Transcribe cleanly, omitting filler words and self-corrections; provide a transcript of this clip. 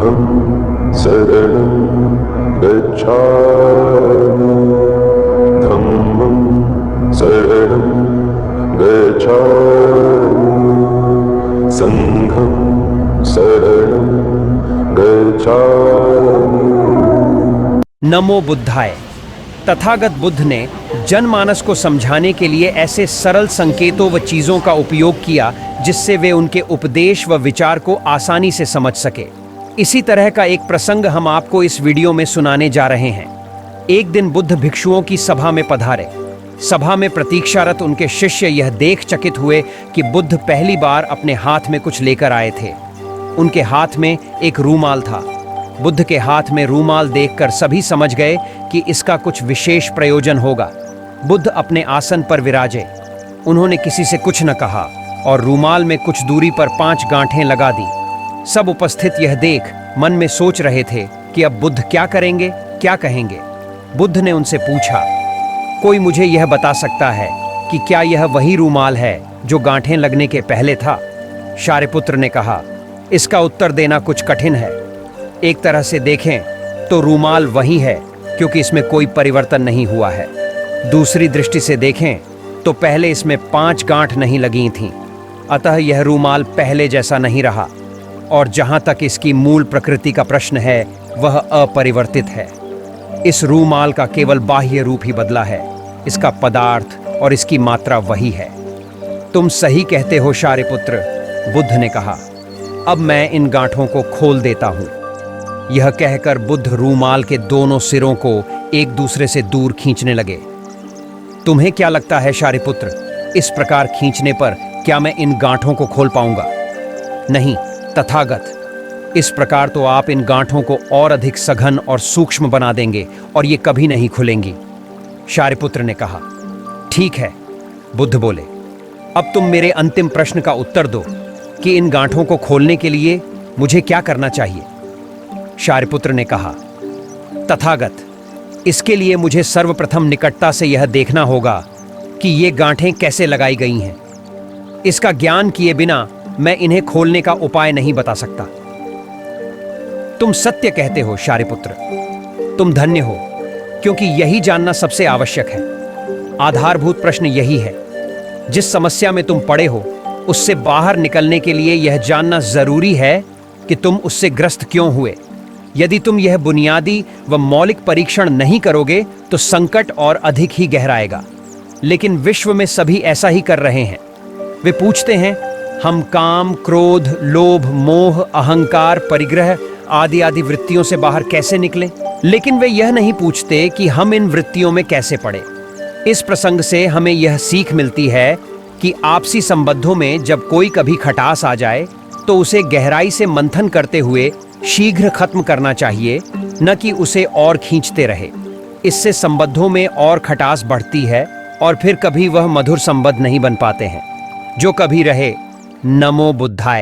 बुद्धं शरणं गच्छामि धम्मं शरणं गच्छामि संघं शरणं गच्छामि। नमो बुद्धाय। तथागत बुद्ध ने जनमानस को समझाने के लिए ऐसे सरल संकेतों व चीजों का उपयोग किया जिससे वे उनके उपदेश व विचार को आसानी से समझ सके। इसी तरह का एक प्रसंग हम आपको इस वीडियो में सुनाने जा रहे हैं। एक दिन बुद्ध भिक्षुओं की सभा में पधारे। सभा में प्रतीक्षारत उनके शिष्य यह देख चकित हुए कि बुद्ध पहली बार अपने हाथ में कुछ लेकर आए थे। उनके हाथ में एक रूमाल था। बुद्ध के हाथ में रूमाल देखकर सभी समझ गए कि इसका कुछ विशेष प्रयोजन होगा। बुद्ध अपने आसन पर विराजे। उन्होंने किसी से कुछ न कहा और रूमाल में कुछ दूरी पर 5 गांठें लगा दी। सब उपस्थित यह देख मन में सोच रहे थे कि अब बुद्ध क्या करेंगे, क्या कहेंगे। बुद्ध ने उनसे पूछा, कोई मुझे यह बता सकता है कि क्या यह वही रूमाल है जो गांठें लगने के पहले था? शारिपुत्र ने कहा, इसका उत्तर देना कुछ कठिन है। एक तरह से देखें तो रूमाल वही है क्योंकि इसमें कोई परिवर्तन नहीं हुआ है। दूसरी दृष्टि से देखें तो पहले इसमें 5 गांठ नहीं लगी थीं, अतः यह रूमाल पहले जैसा नहीं रहा। और जहां तक इसकी मूल प्रकृति का प्रश्न है वह अपरिवर्तित है। इस रूमाल का केवल बाह्य रूप ही बदला है, इसका पदार्थ और इसकी मात्रा वही है। तुम सही कहते हो शारिपुत्र, बुद्ध ने कहा। अब मैं इन गांठों को खोल देता हूं। यह कहकर बुद्ध रूमाल के दोनों सिरों को एक दूसरे से दूर खींचने लगे। तुम्हें क्या लगता है शारिपुत्र, इस प्रकार खींचने पर क्या मैं इन गांठों को खोल पाऊंगा? नहीं तथागत, इस प्रकार तो आप इन गांठों को और अधिक सघन और सूक्ष्म बना देंगे और ये कभी नहीं खुलेंगी। शारिपुत्र ने कहा, ठीक है। बुद्ध बोले, अब तुम मेरे अंतिम प्रश्न का उत्तर दो कि इन गांठों को खोलने के लिए मुझे क्या करना चाहिए? शारिपुत्र ने कहा, तथागत, इसके लिए मुझे सर्वप्रथम निकटता से यह देखना होगा कि ये गांठें कैसे लगाई गई हैं। इसका ज्ञान किए बिना मैं इन्हें खोलने का उपाय नहीं बता सकता। तुम सत्य कहते हो शारिपुत्र, तुम धन्य हो, क्योंकि यही जानना सबसे आवश्यक है। आधारभूत प्रश्न यही है। जिस समस्या में तुम पड़े हो उससे बाहर निकलने के लिए यह जानना जरूरी है कि तुम उससे ग्रस्त क्यों हुए। यदि तुम यह बुनियादी व मौलिक परीक्षण नहीं करोगे तो संकट और अधिक ही गहराएगा। लेकिन विश्व में सभी ऐसा ही कर रहे हैं। वे पूछते हैं, हम काम, क्रोध, लोभ, मोह, अहंकार, परिग्रह आदि आदि वृत्तियों से बाहर कैसे निकलें? लेकिन वे यह नहीं पूछते कि हम इन वृत्तियों में कैसे पड़े। इस प्रसंग से हमें यह सीख मिलती है कि आपसी संबंधों में जब कोई कभी खटास आ जाए तो उसे गहराई से मंथन करते हुए शीघ्र खत्म करना चाहिए, न कि उसे और खींचते रहे। इससे संबंधों में और खटास बढ़ती है और फिर कभी वह मधुर संबंध नहीं बन पाते हैं। जो कभी रहे। नमो बुद्धाय।